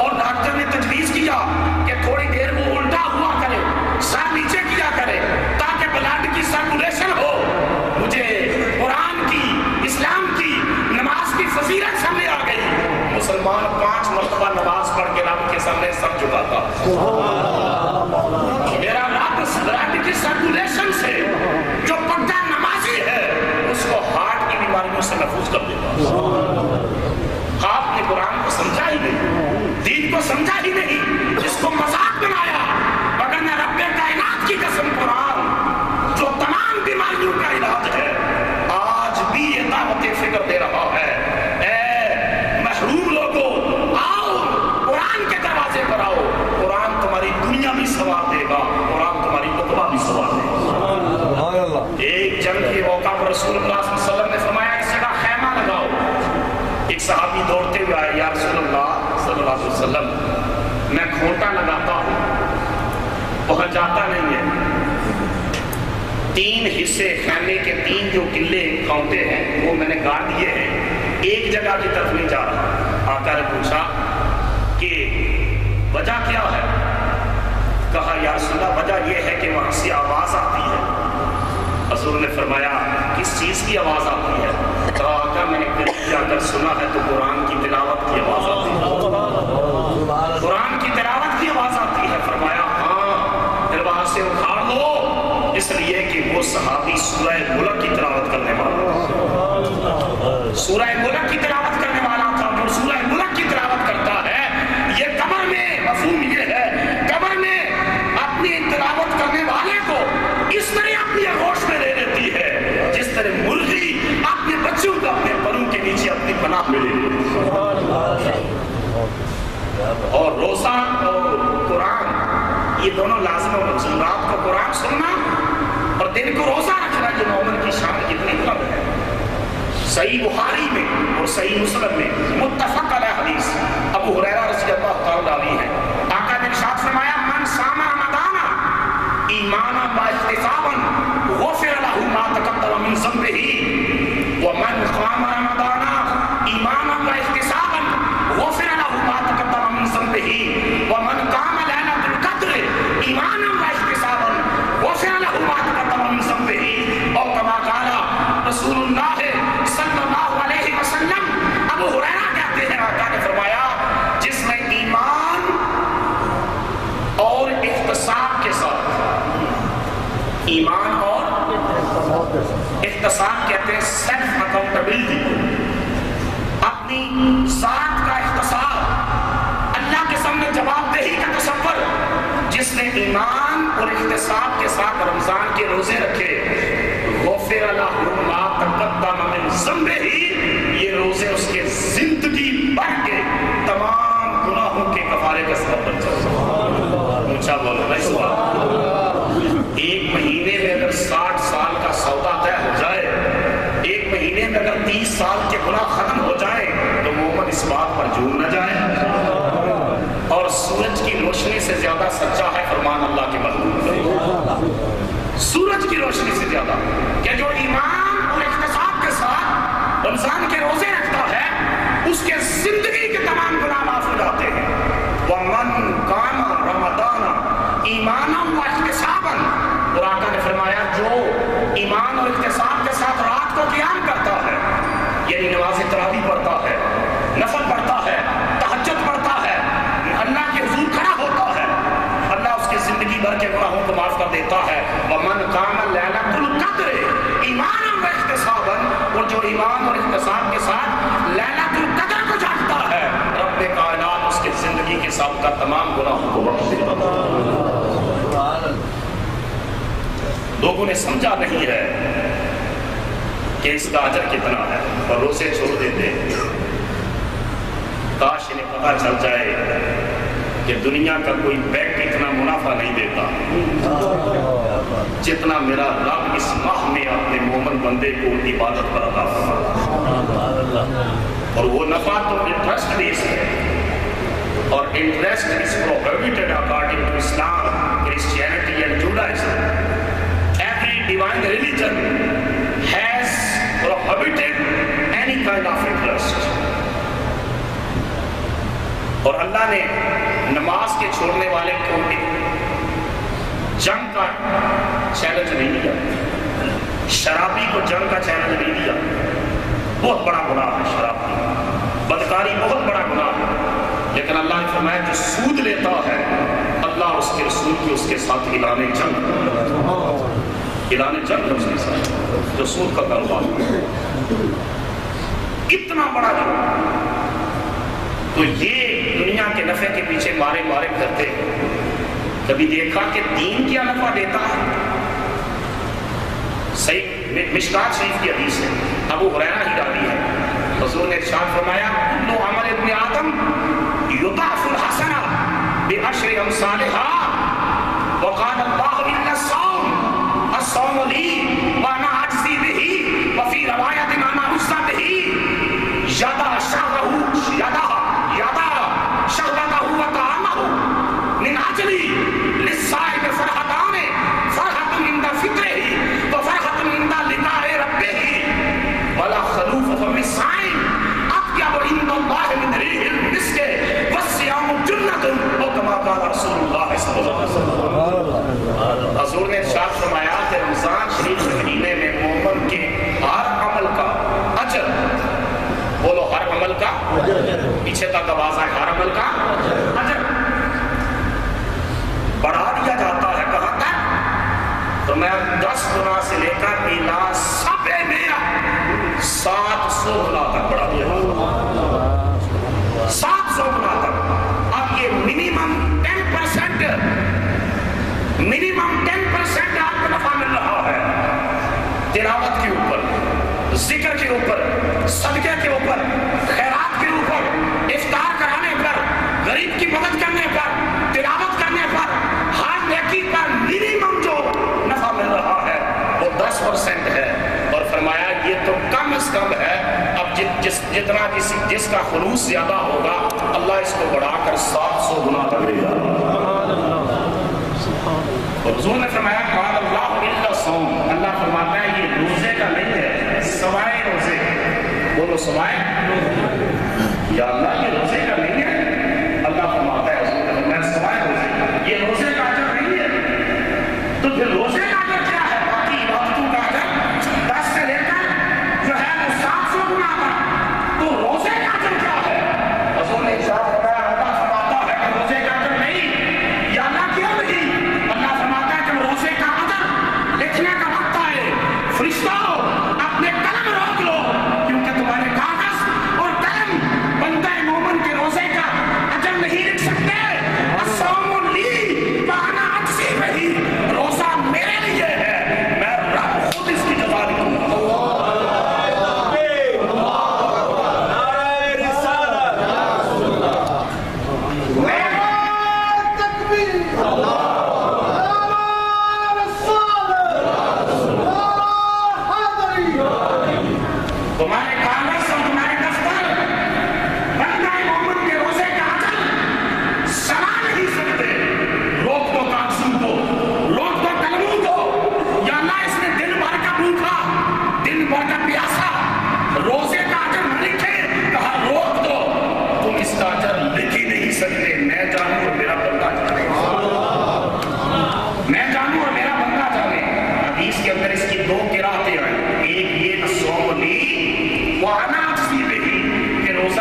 S1: اور ڈاکٹر نے تجویز کیا کہ تھوڑی دیر وہ الٹا ہوا کرے، سر نیچے کیا کرے تاکہ بلڈ کی سرکولیشن ہو۔ مجھے قرآن کی، اسلام کی، نماز کی فضیلت سامنے آ گئی۔ مسلمان 5 مرتبہ نماز پڑھ کے رب کے سامنے سر جھکاتا، میرا رب بلڈ کی سرکولیشن سے جو پکا نمازی ہے اس کو ہارٹ کی بیماریوں سے محفوظ کر دیتا۔ آپ نے قرآن کو سمجھا ہی نہیں، دین کو سمجھا ہی نہیں، اس کو مذاق بنایا، مگر میں رب کائنات کی قسم قرآن جو تمام بیماریوں کا علاج ہے آج بھی یہ دعوت فکر دے رہا ہے، اے محروم لوگوں آؤ قرآن کے دروازے پر آؤ، قرآن تمہاری دنیا بھی سنوار دے گا، قرآن تمہاری عقبہ بھی سنوار دے گا۔ ایک جنگ کے موقع پر رسول اللہ صلی اللہ علیہ وسلم نے فرمایا اس جگہ خیمہ لگاؤ۔ ایک صحابی دوڑتے ہوئے آئے، یا رسول اللہ صلی اللہ علیہ وسلم میں کھوٹا لگاتا ہوں، وہاں جاتا نہیں ہے، 3 حصے خیمے کے 3 جو قلعے کاؤنٹے ہیں وہ میں نے گاڑ دیے ہیں، ایک جگہ کی طرف نہیں جا رہا۔ آقا نے پوچھا کہ وجہ کیا ہے؟ کہا یا رسول اللہ وجہ یہ ہے کہ وہاں سے آواز آتی ہے۔ حضور نے فرمایا کس چیز کی آواز آتی ہے؟ کہا آقا میں نے قریب جا کر سنا ہے تو قرآن کی تلاوت کی آواز آتی ہے، قرآن کی تلاوت کی آواز آتی ہے۔ فرمایا ہاں، پھر وہاں سے اٹھا لو، اس لیے کہ وہ صحابی سورہ ملک کی تلاوت کرنے والا، سورہ ملک کی تلاوت کرنے والا تھا۔ جو سورہ ملک کی تلاوت کرتا ہے، یہ قبر میں مفہوم یہ ہے، قبر میں اپنی تلاوت کرنے والے کو اس طرح اپنی آغوش میں لے لیتی ہے جس طرح مرغی اپنے بچوں کو اپنے پروں کے نیچے اپنی پناہ میں لے لیتی ہے۔ اور روزہ اور قرآن یہ دونوں لازم و ملزم، رات کو قرآن سننا اور دن کو روزہ رکھنا، یہ مومن کی شان کتنی بلند ہے۔ صحیح بخاری میں اور صحیح مسلم میں متفق علیہ حدیث ابو ہریرہ رضی اللہ تعالیٰ عنہ ہے، آقا نے ارشاد فرمایا من صام رمضان ایمانا و احتسابا غفر له ما تقدم من ذنبه ومن قام رمضان ایمانا و احتسابا ذات کا اختصار، اللہ کے سامنے جواب دہی کا تصور. جس نے ایمان اور احتساب کے ساتھ رمضان کے روزے رکھے، غفر لہ ما تقدم من ذنبہ، یہ روزے اس کے زندگی بھر کے تمام گناہوں کے کفارے کا سبب بن جاتے ہیں. اونچا بولو نا سبحان اللہ. ایک مہینے میں اگر 60 سال کا سودا طے ہو جائے، ایک مہینے میں اگر 30 سال کے گناہ ختم ہو جائیں، تو مومن اس بات پر جھوم نہ جائے. اور سورج کی روشنی سے زیادہ سچا ہے فرمان اللہ کے محبوب، سورج کی روشنی سے زیادہ، کہ جو ایمان اور احتساب کے ساتھ رمضان کے روزے رکھتا ہے، اس کے زندگی کے تمام گناہ معاف ہو جاتے ہیں. وَمَنْ قَامَ رَمَضَانَ ایمانا واحتسابا، اور آقا نے فرمایا جو ایمان اور احتساب کے ساتھ رات کو قیام کرتا ہے، یعنی نماز تراویح پڑھتا ہے، نفل پڑھتا ہے، تہجد پڑھتا ہے، اللہ کے حضور کھڑا ہوتا ہے، اللہ اس کی زندگی بھر کے گناہوں کو معاف کر دیتا ہے. وَمَنْ قَامَ لَيْلَةَ الْقَدْرِ ایمانا واحتسابا، اور جو ایمان اور احتساب کے ساتھ لیلۃ القدر کو جانتا ہے، رب کائنات اس کی زندگی کے سابقہ تمام گناہوں کو بخش دیتا ہے. لوگوں نے سمجھا نہیں ہے کہ اس کا اجر کتنا ہے اور روزے چھوڑ دیتے. کاش انہیں پتہ چل جائے کہ دنیا کا کوئی بینک اتنا منافع نہیں دیتا جتنا میرا رب اس ماہ میں اپنے مومن بندے کو عبادت پر عطا فرماتا. اور وہ نفع تو انٹرسٹ بیس ہے، اور interest is prohibited according to Islam, Christianity and Judaism. Every divine religion has prohibited any kind of interest. اور اللہ نے نماز کے چھوڑنے والے کو بھی جنگ کا چیلنج نہیں دیا، شرابی کو جنگ کا چیلنج نہیں دیا. بہت بڑا گناہ ہے شراب کی، بدکاری بہت بڑا گناہ ہے، لیکن اللہ نے فرمایا جو سود لیتا ہے، اللہ اور اس کے رسول کی اس کے ساتھ اعلان جنگ اس کے ساتھ، جو سود کا کاروبار اتنا بڑا جرم. تو یہ دنیا کے نفع کے پیچھے مارے کرتے. کبھی دیکھا کہ دین کیا نفع دیتا ہے؟ صحیح مشکات شریف کی حدیث ہے، ابو ہریرہ ہی راوی ہے. حضور نے ارشاد فرمایا کل عمل ابن آدم یضاعف الحسنہ بعشر امثالها وقال اللہ الا الصوم الصوم لی وانا اجزی بہ وفی روایت انا اجزی بہ یدا شہوتہ وطعامہ من اجلی للصائم فرحتان فرحۃ عند فطرہ وفرحۃ عند لقاء ربہ ولا خلوف فم الصائم اطیب عند اللہ من ریح المسک والصیام جنۃ او کما قال رسول اللہ صلی اللہ علیہ وسلم. حضور نے ارشاد فرمایا کہ رمضان شریف کے مہینے میں مومن کے ہر عمل کا اجر، بولو ہر عمل کا، پیچھے تک آواز ہے، ہر عمل کا اجر بڑھا دیا جاتا ہے. کہاں تک؟ تو میں 10 گنا سے لے کر الا 700 گنا تک بڑھا دیا، 700 گنا تک. اب یہ منیمم 10% آپ کو نفع مل رہا ہے تلاوت کے اوپر، ذکر کے اوپر، صدقے کے اوپر، خیرات کے اوپر، افطار کرانے پر، غریب کی مدد کرنے پر، تلاوت کرنے پر، ہر نیکی پر منیمم جو نفع مل رہا ہے وہ 10% ہے. اور فرمایا یہ تو کم از کم ہے. اب جتنا جس کا خلوص زیادہ ہوگا اللہ اس کو بڑھا کر 700 گنا تک دے گا. اور حضور نے فرمایا قال اللہ الا الصوم، اللہ فرماتا ہے یہ روزے کا نہیں ہے سوائے روزے. بولو سوائے، یا اللہ یہ روزے کا نہیں ہے. اللہ فرماتا ہے حضور نے فرمایا سوائے روزے، یہ روزے کا اجر نہیں ہے. تو پھر روزے کا اجر کیا ہے؟ باقی عبادتوں کا اجر 10 سے لے کر جو ہے وہ 700 گنا تک. تو روزے کا اجر کیا ہے؟ حضور نے ارشاد فرمایا اللہ فرماتا ہے کہ روزے کا اجر نہیں. یا اللہ کیوں نہیں؟ اللہ فرماتا ہے کہ روزے کا اجر لکھنے کا وقت آئے، فرشتوں اپنے قلم روک لو، کیونکہ تمہارے کاغذ اور قلم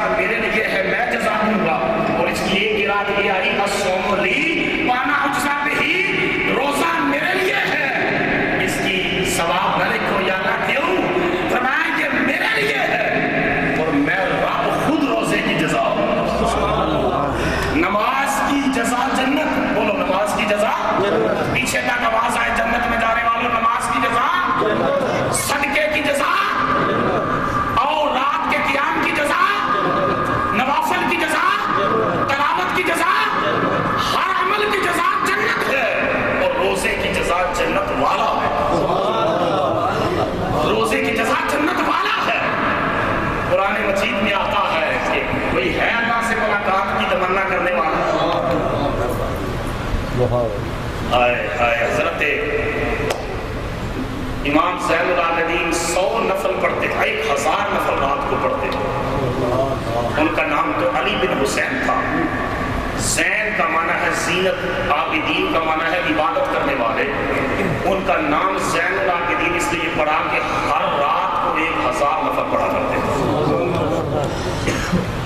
S1: جزا میرے لیے ہے، میں جزا دوں گا۔ اور اس کی ایک قرات یہ آئی الصوم لی وانا اجزا بہ، روزہ میرے لیے ہے، اس کی ثواب نہ لکھو یا نہ کیوں، فرمایا کہ میرے لیے ہے اور میں رب خود روزے کی جزا۔ نماز کی جزا جنت، بولو نماز کی جزا، پیچھے تک آواز آئے جنت میں جانے والوں، نماز کی جزا، صدقے کی جزا، اور رات کے قیام کی جزا، نوافل کی جزا، تلاوت کی جزا، ہر عمل کی جزا جنت ہے، اور روزے کی جزا جنت والا ہے، روزے کی جزا جنت والا ہے۔ قرآن مجید میں آتا ہے کہ کوئی ہے اللہ سے ملاقات کی تمنا کرنے والا؟ حضرت امام زین العابدین 100 نفل پڑھتے، 1000 نفل رات کو پڑھتے، ان کا نام تو علی بن حسین تھا۔ زین کا معنی ہے زینت، عابدین کا معنی ہے عبادت کرنے والے، ان کا نام زین العابدین اس لیے پڑھا کہ ہر رات کو 1000 نفل پڑھا کرتے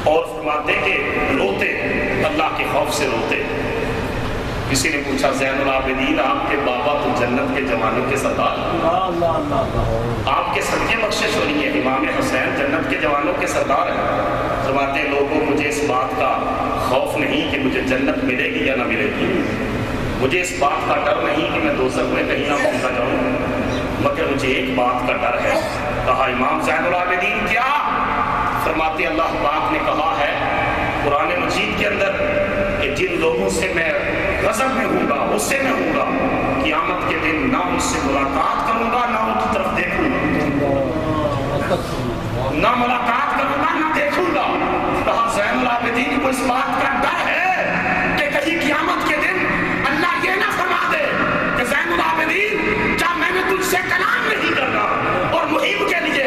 S1: اور فرماتے کہ روتے، اللہ کے خوف سے روتے۔ کسی نے پوچھا زین العابدین آپ کے بابا تو جنت کے جوانوں کے سردار، آپ کے صدقے بخشش ہو رہی ہے، امام حسین جنت کے جوانوں کے سردار ہیں۔ فرماتے لوگوں مجھے اس بات کا خوف نہیں کہ مجھے جنت ملے گی یا نہ ملے گی، مجھے اس بات کا ڈر نہیں کہ میں دوزخ میں کہیں نہ پہنچا جاؤں، مگر مجھے ایک بات کا ڈر ہے۔ کہا امام زین العابدین کیا؟ فرماتے اللہ پاک نے کہا ہے قرآن مجید کے اندر کہ جن لوگوں سے میں غضب میں ہوں گا، غصے میں ہوں گا، قیامت کے دن نہ ان سے ملاقات کروں گا نہ ان کی طرف دیکھوں گا، نہ ملاقات کروں گا نہ دیکھوں گا۔ کہا زین العابدین کو اس بات کا ڈر ہے کہ کہیں قیامت کے دن اللہ یہ نہ فرما دے کہ زین العابدین جب میں نے تجھ سے کلام نہیں کرنا، اور محب کے لیے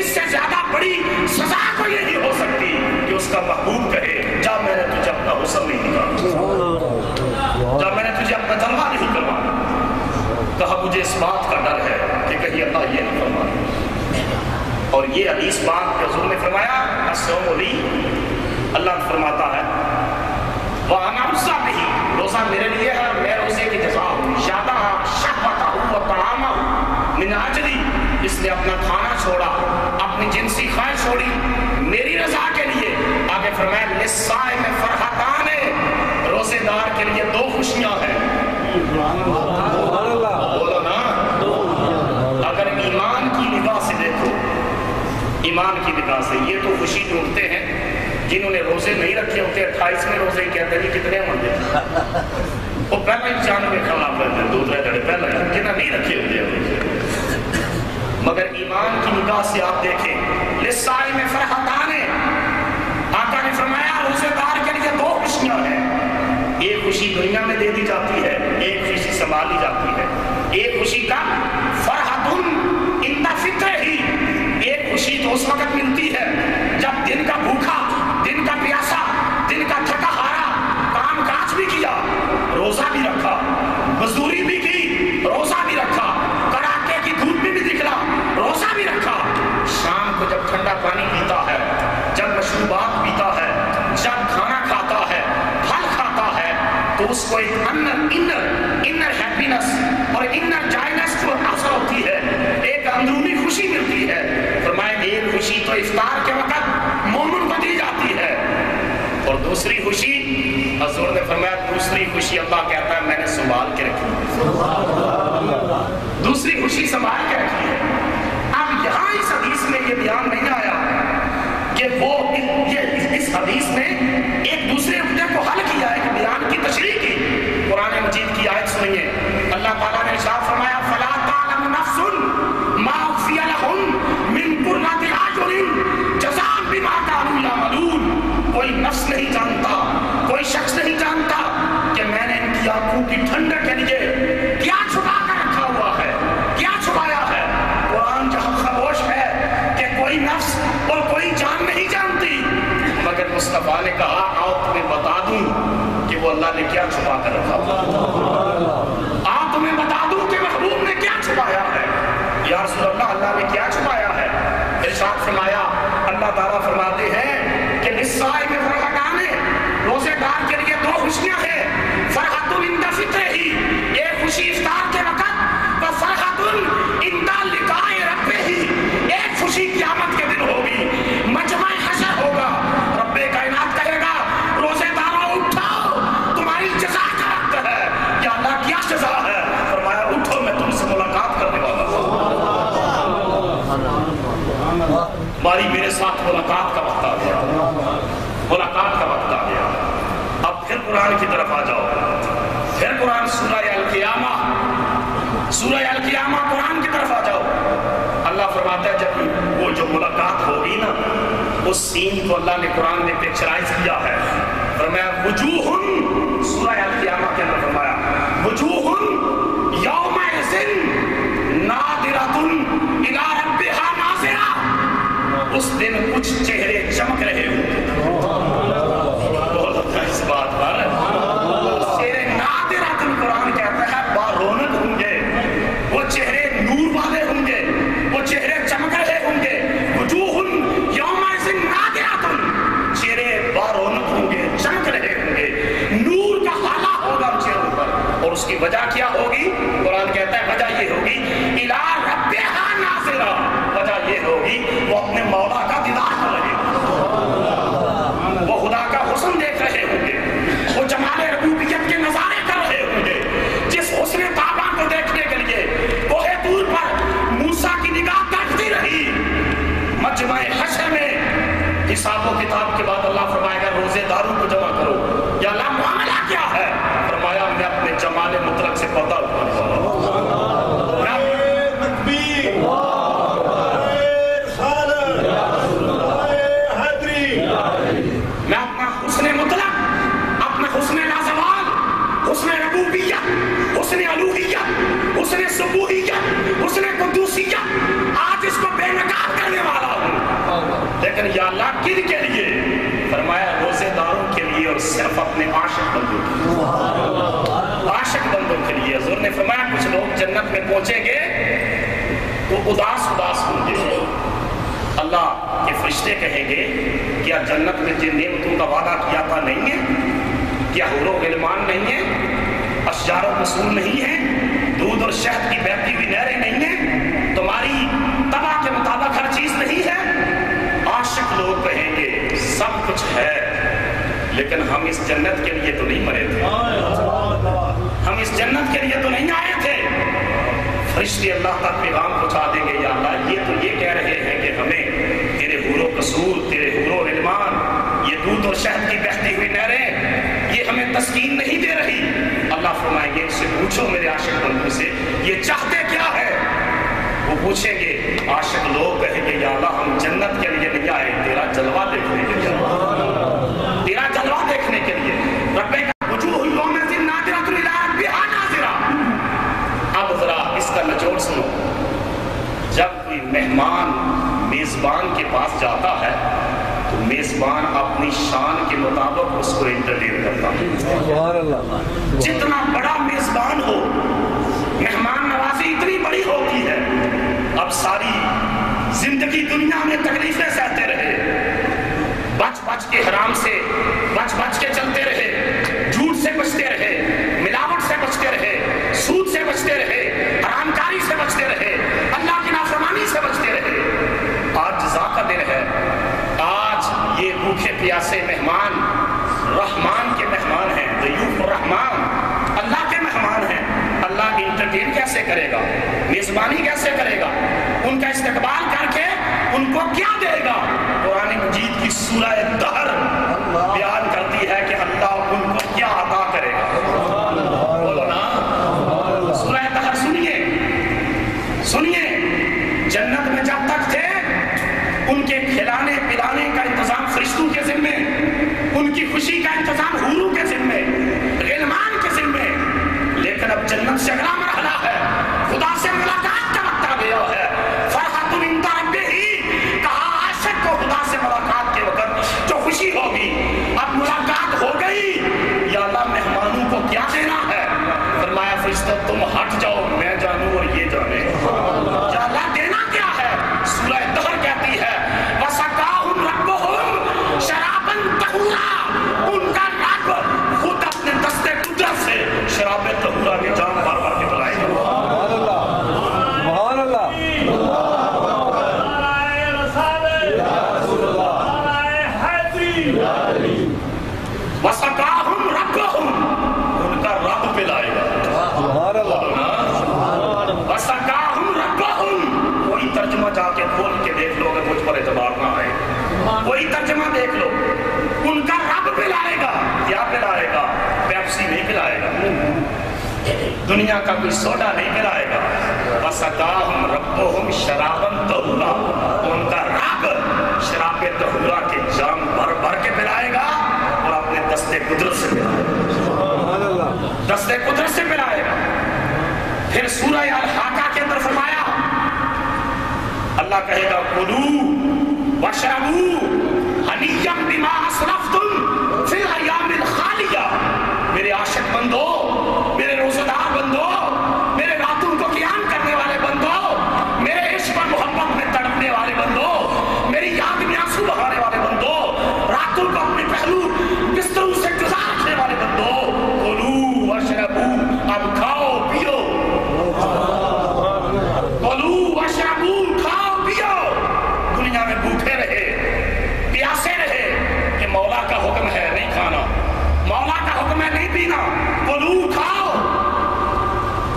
S1: اس سے زیادہ بڑی سزا کوئی نہیں ہو سکتی کہ اس کا محبوب کہے جب میں نے تجھے اپنا حسن نہیں نکالا، جب میں نے تجھے اپنا جلوہ نہیں کروانا۔ کہا مجھے اس بات کا ڈر ہے کہ کہیں اللہ یہ نہ فرما دے۔ اور یہ حدیث پاک کے حضور نے فرمایا الصوم لی، اللہ فرماتا ہے وَأَنَا أُجْزَىٰ بِهِ، روزہ میرے لیے ہے اور میں روزے کی جزا ہوں۔ شَهَدَهَا شَهْوَتَهُ وَطَعَامَهُ مِنْ أَجْلِي، اس نے اپنا کھانا چھوڑا، اپنی جنسی خواہش چھوڑی میری رضا کے لیے۔ آگے فرمایا لِلصَّائِمِ فَرْحَتَانِ، روزے دار کے لیے 2 خوشیاں ہیں۔ بولو نا، اگر ایمان کی نگاہ سے دیکھو، ایمان کی نگاہ سے یہ تو خوشی ڈھونڈتے ہیں جنہوں نے روزے نہیں رکھے ہوتے، 28ویں روزے ہی کہتے ہیں کتنے ہوتے ہیں، وہ پہلے ہی جان میں خراب کرتے ہیں، 2-3 گھڑے پہلے جنہیں نہیں رکھے ہوتے ہیں۔ مگر ایمان کی نگاہ سے آپ دیکھیں لِلصَّائِمِ فَرْحَتَانِ، آقا نے فرمایا روزے دار کے لیے 2 خوشیاں ہیں۔ ایک خوشی دنیا میں دے دی جاتی ہے، ایک خوشی سنبھالی جاتی ہے۔ ایک خوشی کا فرحتن عند فطرہ، ایک خوشی تو اس وقت ملتی ہے جب دن کا بھوکا، دن کا پیاسا، دن کا تھکا ہارا، کام کاج بھی کیا، روزہ بھی رکھا، مزدوری بھی کی، روزہ بھی رکھا، کڑاکے کی دھوپ میں بھی نکلا، روزہ بھی رکھا، شام کو جب ٹھنڈا پانی پیتا ہے، جب مشروبات پیتا ہے، جب کھانا کھاتا ہے، پھل کھاتا ہے، تو اس کو ایک انر ہیپینس اور انر جائنس جو حاصل ہوتی ہے، ایک اندرونی خوشی ملتی ہے۔ فرمائے ایک خوشی تو افطار کے وقت مومن کو دی جاتی ہے، اور دوسری خوشی حضور نے فرمایا دوسری خوشی اللہ کہتا ہے میں نے سنبھال کے رکھی ہے، دوسری خوشی سنبھال کے رکھی ہے۔ اب یہاں اس حدیث میں یہ بیان نہیں آیا کہ وہ اس حدیث میں ایک دوسرے عقدے کو حل کیا ہے کہ بیان کی تشریح کی۔ قرآن مجید کی آیت سنیے، اللہ تعالیٰ نے ارشاد فرمایا فَلَا تَعْلَمُ نَفْسٌ مَا أُخْفِيَ لَهُم مِّن قُرَّةِ أَعْيُنٍ جَزَاءً بِمَا كَانُوا يَعْمَلُونَ، کوئی نفس نہیں جانتا، کوئی شخص نہیں جانتا کہ میں نے ان کی آنکھوں کی ٹھنڈک کے لیے کیا چھپا کر رکھا ہوا ہے، کیا چھپایا ہے۔ قرآن جہاں خاموش ہے کہ کوئی نفس اور کوئی جان نہیں جانتی، مگر مصطفیٰ نے کہا آؤ تمہیں بتا دوں کہ وہ اللہ نے کیا چھپا کر رکھا ہوا، آؤ تمہیں بتا دوں کہ محبوب نے ملاقات کا وقت آ گیا، ملاقات کا وقت آ گیا۔ اب پھر قرآن کی طرف آ جاؤ، پھر قرآن سورہ القیامہ، سورہ القیامہ قرآن کی طرف آ جاؤ۔ اللہ فرماتا ہے جب وہ جو ملاقات ہوگی نا، اس سین کو اللہ نے قرآن میں پکچرائز کیا ہے۔ فرمایا وجوہ، سورہ القیامہ کے اندر فرمایا وجوہ یومئذ ناظرۃ الی ربہا ناظرہ، اس دن کچھ چہرے چمک رہے ہوں گے اس بات پر، چہرے ناظرۃ، قرآن کہتا ہے بارونق ہوں گے، وہ چہرے نور والے ہوں گے، وہ چہرے چمک رہے ہوں گے۔ وجوہ یومئذ ناظرۃ، چہرے بارونق ہوں گے، چمک رہے ہوں گے، نور کا حالہ ہوگا چہروں پر۔ اور اس کی وجہ کیا ہوگی؟ قرآن کہتا ہے وجہ یہ ہوگی الی ربہا ناظرہ، وجہ یہ ہوگی وہ اپنے مولا کا دیدار کر رہے ہوں گے، وہ خدا کا حسن دیکھ رہے ہوں گے، وہ جمال ربوبیت کے نظارے کر رہے ہوں گے۔ جس حسن طابع کو دیکھنے کے لیے کوہ طور پر موسیٰ کی نگاہ تڑپتی رہی، مجمع حشر میں حساب و کتاب کے بعد اللہ فرمائے گا روزے داروں کو جمع کرو، یا اللہ معاملہ کیا ہے؟ فرمایا میں اپنے جمال مطلق سے پردہ اٹھانے والا ہوں، میں اپنا حسن مطلق، اپنا حسن لازوال، حسن ربوبیت، حسن الوہیت، حسن سبوحیت، حسن قدوسیت، آج اس کو بے نقاب کرنے والا ہوں۔ لیکن یا اللہ کن کے لیے؟ فرمایا روزے داروں کے لیے اور صرف اپنے عاشق بندوں کے لیے، عاشق بندوں کے لیے۔ حضور نے فرمایا کچھ لوگ جنت میں پہنچیں گے وہ اداس اداس ہوں گے، اللہ کے فرشتے کہیں گے کیا جنت میں جن نعمتوں کا وعدہ کیا تھا نہیں ہے؟ کیا حور و غلمان نہیں ہیں؟ اشجار و حصول نہیں ہیں؟ دودھ اور شہد کی بہتی ہوئی نہریں نہیں ہیں؟ تمہاری طبع کے مطابق ہر چیز نہیں ہے؟ عاشق لوگ کہیں گے سب کچھ ہے، لیکن ہم اس جنت کے لیے تو نہیں مرے تھے، ہم اس جنت کے لیے تو نہیں آئے تھے۔ فرشتے اللہ تک پیغام پہنچا دیں گے یا اللہ یہ تو یہ کہہ رہے ہیں کہ ہمیں تیرے حور و قصور، تیرے حور و غلمان، یہ دودھ اور شہد کی بہتی ہوئی نہریں یہ ہمیں تسکین نہیں دے رہی۔ اللہ فرمائیں گے ان سے پوچھو میرے عاشق بندوں سے یہ چاہتے کیا ہے؟ وہ پوچھیں گے، عاشق لوگ کہیں گے یا اللہ ہم جنت کے لیے نہیں آئے، تیرا جلوہ دیکھنے کے لیے، تیرا جلوہ دیکھنے کے لیے۔ رب کا وجوہ یومئذ ناظرۃ الی ربہا ناظرہ۔ اب ذرا اس کا نچوڑ سنو، جب کوئی مہمان میزبان کے پاس جاتا ہے تو میزبان اپنی شان کے مطابق اس کو انٹرٹین کرتا ہے۔ جتنا بڑا میزبان ہو، مہمان نوازی اتنی بڑی ہوتی ہے۔ اب ساری زندگی دنیا میں تکلیفیں سہتے رہے، بچ بچ کے حرام سے بچ بچ کے چلتے رہے، جھوٹ سے بچتے رہے، ملاوٹ سے بچتے رہے، سود سے بچتے رہے، حرام کاری سے بچتے رہے، اللہ کی نافرمانی سے بچتے رہے۔ آج جزا کا دن ہے، آج یہ بھوکے پیاسے مہمان رحمان کے مہمان ہیں، ضیوف الرحمان، اللہ کے مہمان ہیں۔ اللہ انٹرٹین کیسے کرے گا؟ میزبانی کیسے کرے گا؟ ان کا استقبال کر کے ان کو کیا دے گا؟ قرآن مجید کی سورہ دہر بیان کرتی ہے کہ اللہ ان کو کیا عطا کرے گا۔ بولو نا، سورہ دہر سنیے، سنیے۔ جنت میں جب تک تھے ان کے کھلانے پلانے کا انتظام فرشتوں کے ذمے، ان کی خوشی کا انتظام حوروں کے ذمے، غلمان کے ذمے۔ لیکن اب جنت سے اگلا مرحلہ ہے، خدا سے ملاقات کا وقت آ گیا ہے۔ فرحۃ عند ربہ، کہا عاشق کو خدا سے ملاقات کے وقت جو خوشی ہوگی، اب ملاقات ہو گئی، یا اللہ مہمانوں کو کیا دینا ہے؟ فرمایا فرشتوں تم ہٹ جاؤ، میں جانوں اور یہ جانے، یا اللہ دینا کیا ہے؟ سورہ دہر کہتی ہے وَسَقَاهُمْ رَبُّهُمْ شَرَابًا طَهُورًا، ان کا رب خود اپنے دستے قدرت سے شراب طہورا کی جام بار بار کے پلائے گا۔ سبحان اللہ، وَسَقَاهُمْ رَبُّهُمْ، ان کا رب پلائے گا۔ وَسَقَاهُمْ رَبُّهُمْ، کوئی ترجمہ جا کے کھول کے دیکھ لو گے مجھ پر اعتبار نہ آئے۔ وہی ترجمہ دیکھ لو، ان کا رب پلائے گا. کیا پلائے گا؟ پیپسی نہیں پلائے گا، دنیا کا کوئی سوڈا نہیں پلائے گا. وَسَقَاهُمْ رَبُّهُمْ شَرَابًا طَهُورًا، ان کا رب شراب طہورا کے جام بھر بھر کے پلائے گا اور اپنے دستے قدرت سے پلائے گا، دستے قدرت سے پلائے گا. پھر سورہ الحاقہ کے اندر فرمایا، اللہ کہے گا کُلُوا وَاشْرَبُوا ہَنِیًّا بِمَا أَسْرَفْتُمْ فِی الْأَیَّامِ الْخَالِیَةِ. میرے عاشق بندو، میرے روزہ دار بندو، میرے راتوں کو قیام کرنے والے بندو، میرے عشق اور محبت میں تڑپنے والے بندو، میری یاد میں آنسو بہانے والے بندو، راتوں کو اپنے پہلو بستروں سے گزارنے والے بندو، کُلُوا وَاشْرَبُوا، اب کھاؤ پیو، کُلُوا وَاشْرَبُوا، کھاؤ پیو. دنیا میں بھوکے رہے، پیاسے رہے، کہ مولا کا حکم ہے نہیں کھانا، مولا کا حکم ہے نہیں پینا. کُلُوا، کھاؤ،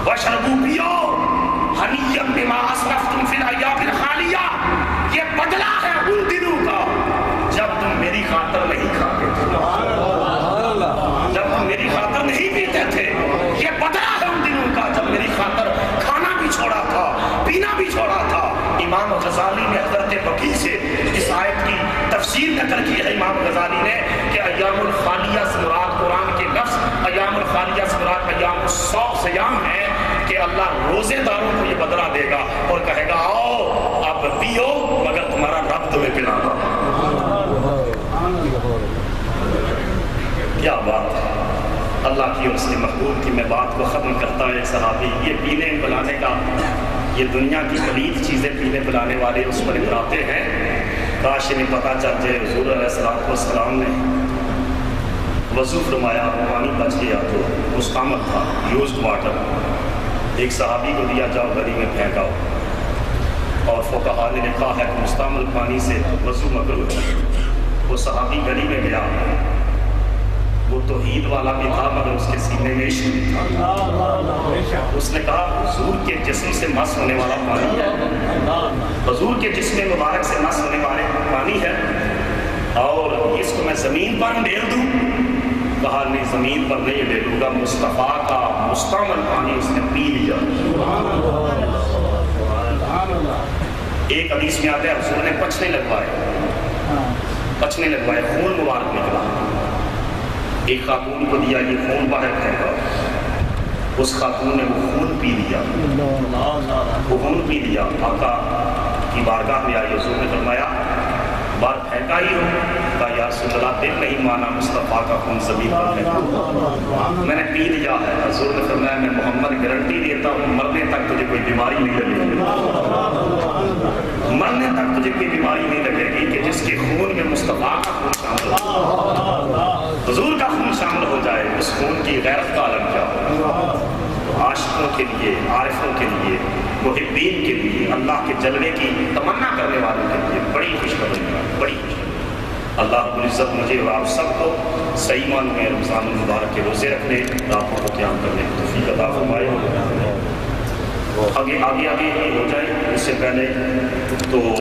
S1: وَاشْرَبُوا، پیو، ہَنِیًّا بِمَا أَسْرَفْتُمْ فِی الْأَیَّامِ الْخَالِیَةِ. یہ بدلہ ہے ان دنوں کا جب تم میری خاطر نہیں کھاتے تھے، جب تم میری خاطر نہیں پیتے تھے. یہ بدلہ ہے ان دنوں کا جب میری خاطر کھانا بھی چھوڑا تھا، پینا بھی چھوڑا تھا. امام غزالی نے حضرت بقی سے اس آیت کی تفسیر نقل کی ہے. امام غزالی نے کہ ایام الخالیہ سے مراد قرآن کے لفظ ایام الخالیہ سے مراد ایام الصوم ایام ہے کہ اللہ روزے داروں کو یہ بدلہ دے گا اور کہے گا آؤ آپ پیو مگر تمہارا رب تمہیں پلانا. کیا بات ہے اللہ کی اور اس کے محبوب کی. میں بات کو ختم کرتا ہوں. ایک صحابی یہ پینے پلانے کا، یہ دنیا کی پلید چیزیں پینے پلانے والے اس پر اتراتے ہیں. کاش انہیں پتہ چل جائے حضور علیہ السلام نے وضو فرمایا، پانی بچ گیا تو مستعمل تھا، یوزڈ واٹر، ایک صحابی کو دیا، جاؤ گلی میں پھینکاؤ. اور فقہاء نے لکھا ہے کہ مستعمل پانی سے وضو مکروہ ہے. وہ صحابی گلی میں گیا، وہ توحید والا بھی تھا مگر اس کے سینے میں عشق بھی تھا. اس نے کہا حضور کے جسم سے مس ہونے والا پانی ہے، حضور کے جسم مبارک سے مس ہونے والے پانی ہے، اور اس کو میں زمین پر ڈیل دوں؟ کہا نہیں، زمین پر نہیں ڈیلوں گا. مصطفیٰ کا مستعمل پانی اس نے پی لیا. ایک حدیث میں آتا ہے حضور نے پچھنے لگوائے، خون مبارک نکلا. ایک خاتون کو دیا، یہ خون باہر پھینکا. اس خاتون نے وہ خون پی لیا، وہ خون پی لیا. آقا کی بارگاہ میں آئی، حضور نے فرمایا بار پھینکا ہی ہو؟ کہا یا رسول اللہ دل نہیں مانا مصطفیٰ کا خون زمین پر پھینکا، میں نے پی لیا ہے. حضور نے فرمایا میں محمد گارنٹی دیتا ہوں مرنے تک تجھے کوئی بیماری نہیں لگے گی، مرنے تک تجھے کوئی بیماری نہیں لگے گی کہ جس کے خون میں مصطفیٰ کا خون شامل ہو، حضور کا خون شامل ہو جائے. اس خون کی غیرت کا عالم کیا ہو. عاشقوں کے لیے، عارفوں کے لیے، محبین کے لیے، اللہ کے جلوے کی تمنا کرنے والوں کے لیے بڑی خوشخبری ہے، بڑی خوشخبری. اللہ رب العزت مجھے اور آپ سب کو صحیح معنوں میں رمضان المبارک کے روزے رکھنے، راتوں کو قیام کرنے کی توفیق عطا فرمائے. آگے ہو جائے اس سے پہلے تو